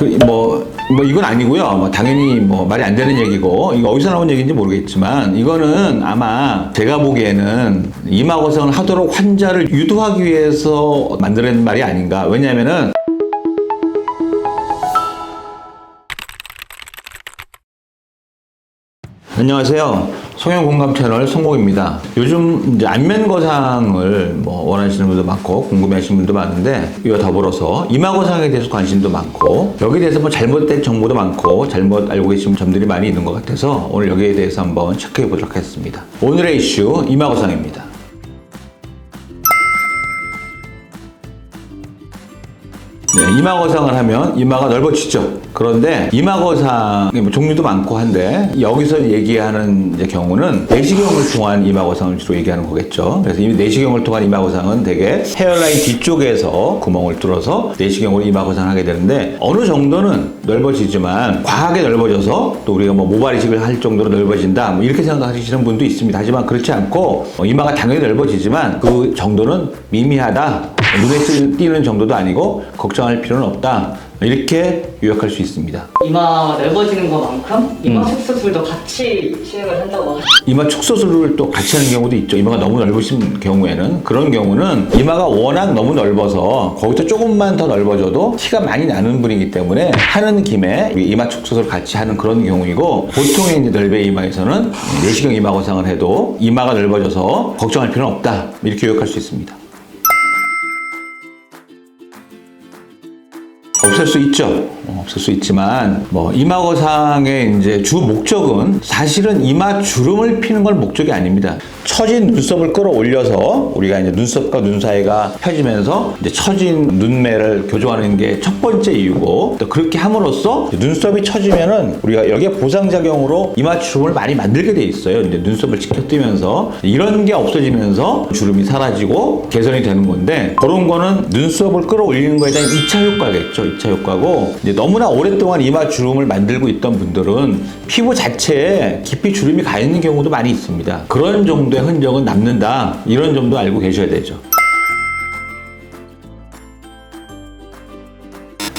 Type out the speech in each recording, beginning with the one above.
이건 아니고요. 당연히 말이 안 되는 얘기고, 이거 어디서 나온 얘기인지 모르겠지만, 이거는 아마 제가 보기에는 이마거상을 하도록 환자를 유도하기 위해서 만들어낸 말이 아닌가. 왜냐면은, 안녕하세요. 성형공감 채널 성공입니다. 요즘 이제 안면 거상을 원하시는 분도 많고 궁금해하시는 분도 많은데, 이와 더불어서 이마 거상에 대해서 관심도 많고, 여기에 대해서 잘못된 정보도 많고 잘못 알고 계신 점들이 많이 있는 것 같아서 오늘 여기에 대해서 한번 체크해 보도록 하겠습니다. 오늘의 이슈 이마 거상입니다. 네, 이마 거상을 하면 이마가 넓어지죠. 그런데 이마 거상의 종류도 많고 한데, 여기서 얘기하는 경우는 내시경을 통한 이마 거상을 주로 얘기하는 거겠죠. 그래서 이 내시경을 통한 이마 거상은 대개 헤어라인 뒤쪽에서 구멍을 뚫어서 내시경으로 이마 거상을 하게 되는데, 어느 정도는 넓어지지만 과하게 넓어져서 또 우리가 모발 이식을 할 정도로 넓어진다, 이렇게 생각하시는 분도 있습니다. 하지만 그렇지 않고, 이마가 당연히 넓어지지만 그 정도는 미미하다, 눈에 띄는 정도도 아니고 걱정할 필요는 없다, 이렇게 요약할 수 있습니다. 이마가 넓어지는 것만큼 이마 축소술도 같이 시행을 한다고 하죠. 이마 축소술을 또 같이 하는 경우도 있죠. 이마가 너무 넓으신 경우에는. 그런 경우는 이마가 워낙 너무 넓어서 거기서 조금만 더 넓어져도 티가 많이 나는 분이기 때문에 하는 김에 이마 축소술을 같이 하는 그런 경우이고, 보통의 이제 넓의 이마에서는 내시경 이마 거상을 해도 이마가 넓어져서 걱정할 필요는 없다, 이렇게 요약할 수 있습니다. 없을 수 있죠. 없을 수 있지만, 이마 거상의 이제 주 목적은 사실은 이마 주름을 피는 건 목적이 아닙니다. 처진 눈썹을 끌어올려서 우리가 이제 눈썹과 눈 사이가 펴지면서 이제 처진 눈매를 교정하는 게 첫 번째 이유고, 또 그렇게 함으로써 눈썹이 처지면은 우리가 여기에 보상작용으로 이마 주름을 많이 만들게 돼 있어요. 이제 눈썹을 지켜뜨면서 이런 게 없어지면서 주름이 사라지고 개선이 되는 건데, 그런 거는 눈썹을 끌어올리는 거에 대한 2차 효과겠죠. 2차 효과고, 이제 너무나 오랫동안 이마 주름을 만들고 있던 분들은 피부 자체에 깊이 주름이 가 있는 경우도 많이 있습니다. 그런 정도의 흔적은 남는다, 이런 점도 알고 계셔야 되죠.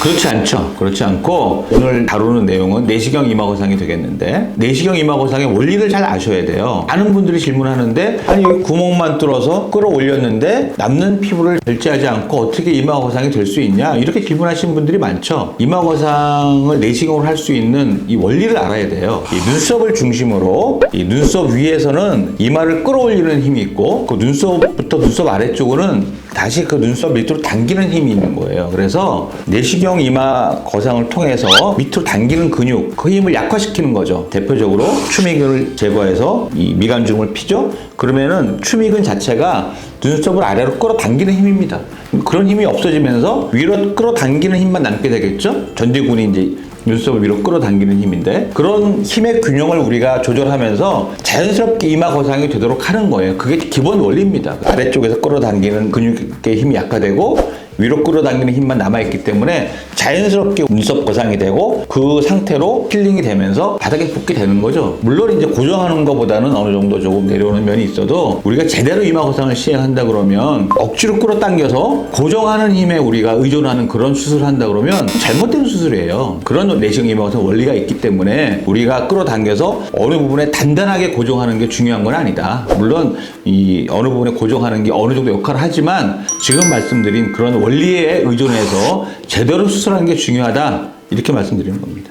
그렇지 않죠. 그렇지 않고, 오늘 다루는 내용은 내시경 이마 거상이 되겠는데, 내시경 이마 거상의 원리를 잘 아셔야 돼요. 많은 분들이 질문하는데, 아니 여기 구멍만 뚫어서 끌어올렸는데 남는 피부를 절제하지 않고 어떻게 이마 거상이 될 수 있냐, 이렇게 질문하시는 분들이 많죠. 이마 거상을 내시경으로 할 수 있는 이 원리를 알아야 돼요. 이 눈썹을 중심으로 이 눈썹 위에서는 이마를 끌어올리는 힘이 있고, 그 눈썹부터 눈썹 아래쪽으로는 다시 그 눈썹 밑으로 당기는 힘이 있는 거예요. 그래서 내시경 이마 거상을 통해서 밑으로 당기는 근육, 그 힘을 약화시키는 거죠. 대표적으로 추미근을 제거해서 이 미간주름을 피죠. 그러면은 추미근 자체가 눈썹을 아래로 끌어당기는 힘입니다. 그런 힘이 없어지면서 위로 끌어당기는 힘만 남게 되겠죠. 전지근이 이제 눈썹을 위로 끌어당기는 힘인데, 그런 힘의 균형을 우리가 조절하면서 자연스럽게 이마 거상이 되도록 하는 거예요. 그게 기본 원리입니다. 아래쪽에서 끌어당기는 근육의 힘이 약화되고 위로 끌어당기는 힘만 남아있기 때문에 자연스럽게 눈썹 거상이 되고, 그 상태로 힐링이 되면서 바닥에 붙게 되는 거죠. 물론 이제 고정하는 것보다는 어느 정도 조금 내려오는 면이 있어도, 우리가 제대로 이마 거상을 시행한다 그러면 억지로 끌어당겨서 고정하는 힘에 우리가 의존하는 그런 수술을 한다 그러면 잘못된 수술이에요. 그런 내시경 이마 거상 원리가 있기 때문에 우리가 끌어당겨서 어느 부분에 단단하게 고정하는 게 중요한 건 아니다. 물론 이 어느 부분에 고정하는 게 어느 정도 역할을 하지만, 지금 말씀드린 그런 원리에 의존해서 제대로 수술하는 게 중요하다, 이렇게 말씀드리는 겁니다.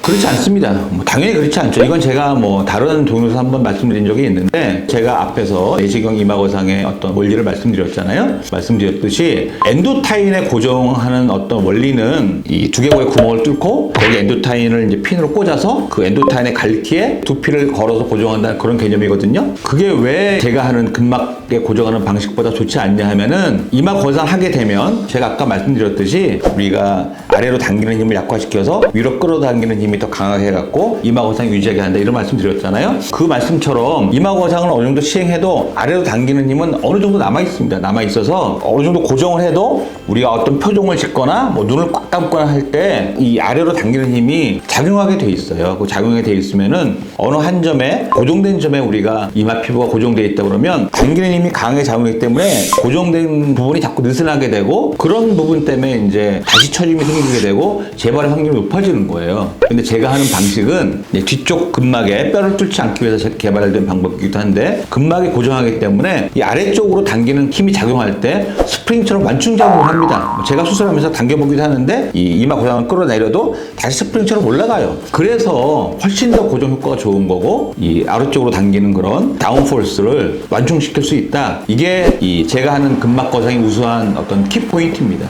그렇지 않습니다. 당연히 그렇지 않죠. 이건 제가 다른 동영상 한번 말씀드린 적이 있는데, 제가 앞에서 내시경 이마 거상의 어떤 원리를 말씀드렸잖아요. 말씀드렸듯이 엔도타인에 고정하는 어떤 원리는 이 두개골의 구멍을 뚫고 거기 엔도타인을 이제 핀으로 꽂아서 그 엔도타인의 갈기에 두피를 걸어서 고정한다는 그런 개념이거든요. 그게 왜 제가 하는 근막에 고정하는 방식보다 좋지 않냐 하면은, 이마 거상 하게 되면 제가 아까 말씀드렸듯이 우리가 아래로 당기는 힘을 약화시켜서 위로 끌어당기는 힘이 더 강하게 해갖고 이마 거상 유지하게 한다 이런 말씀 드렸잖아요. 그 말씀처럼 이마 거상을 어느 정도 시행해도 아래로 당기는 힘은 어느 정도 남아 있습니다. 남아 있어서 어느 정도 고정을 해도 우리가 어떤 표정을 짓거나 뭐 눈을 꽉 감거나 할 때 이 아래로 당기는 힘이 작용하게 돼 있어요. 그 작용이 돼 있으면은 어느 한 점에 고정된 점에 우리가 이마 피부가 고정돼 있다 그러면 당기는 힘이 강하게 작용하기 때문에 고정된 부분이 자꾸 느슨하게 되고 그런 부분 때문에 이제 다시 처짐이 생기게 되고 재발의 확률이 높아지는 거예요. 근데 제가 하는 방식은 뒤쪽 근막에 뼈를 뚫지 않기 위해서 개발된 방법이기도 한데 근막이 고정하기 때문에 이 아래쪽으로 당기는 힘이 작용할 때 스프링처럼 완충 작용을 합니다. 제가 수술하면서 당겨보기도 하는데 이 이마 고상을 끌어내려도 다시 스프링처럼 올라가요. 그래서 훨씬 더 고정 효과가 좋은 거고 이 아래쪽으로 당기는 그런 다운포스를 완충시킬 수 있다. 이게 이 제가 하는 근막 거상의 우수한 어떤 키포인트입니다.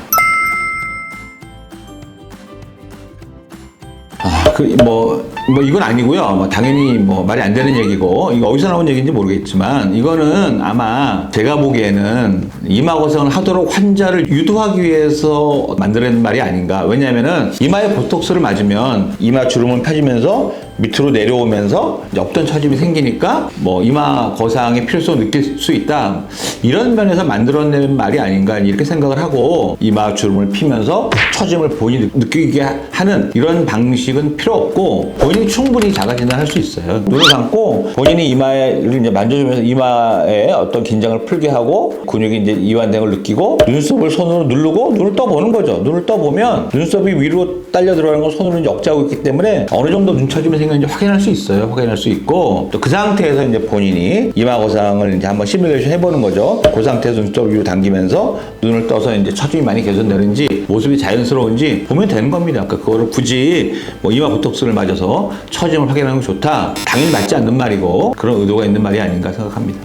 이건 아니고요. 당연히 말이 안 되는 얘기고, 이거 어디서 나온 얘기인지 모르겠지만, 이거는 아마 제가 보기에는 이마 거상을 하도록 환자를 유도하기 위해서 만들어낸 말이 아닌가. 왜냐면은 이마에 보톡스를 맞으면 이마 주름은 펴지면서 밑으로 내려오면서 이제 없던 처짐이 생기니까 이마 거상의 필요성을 느낄 수 있다. 이런 면에서 만들어낸 말이 아닌가 이렇게 생각을 하고 이마 주름을 피면서 처짐을 본인이 느끼게 하는 이런 방식은 필요 없고 본인이 충분히 자가 진단할 수 있어요. 눈을 감고 본인이 이마를 이제 만져주면서 이마에 어떤 긴장을 풀게 하고 근육이 이제 이완된 걸 느끼고 눈썹을 손으로 누르고 눈을 떠보는 거죠. 눈을 떠보면 눈썹이 위로 딸려 들어가는 걸 손으로 이제 억제하고 있기 때문에 어느 정도 눈처짐이 생겼는지 확인할 수 있어요. 확인할 수 있고 또 그 상태에서 이제 본인이 이마 거상을 이제 한번 시뮬레이션 해보는 거죠. 그 상태에서 눈썹 위로 당기면서 눈을 떠서 이제 처짐이 많이 개선되는지 모습이 자연스러운지 보면 되는 겁니다. 그러니까 그거를 굳이 이마 보톡스를 맞아서 처짐을 확인하는 게 좋다. 당연히 맞지 않는 말이고 그런 의도가 있는 말이 아닌가 생각합니다.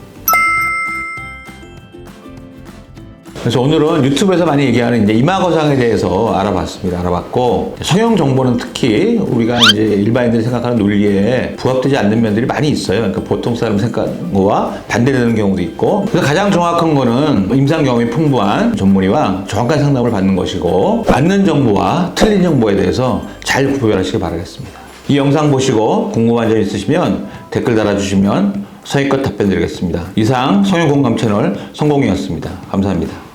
그래서 오늘은 유튜브에서 많이 얘기하는 이제 이마 거상에 대해서 알아봤고 성형 정보는 특히 우리가 이제 일반인들이 생각하는 논리에 부합되지 않는 면들이 많이 있어요. 그러니까 보통 사람 생각하는 거와 반대되는 경우도 있고 그래서 가장 정확한 거는 임상 경험이 풍부한 전문의와 정확한 상담을 받는 것이고 맞는 정보와 틀린 정보에 대해서 잘 구별하시기 바라겠습니다. 이 영상 보시고 궁금한 점 있으시면 댓글 달아주시면 성의껏 답변 드리겠습니다. 이상 성형공감 채널 성공이었습니다. 감사합니다.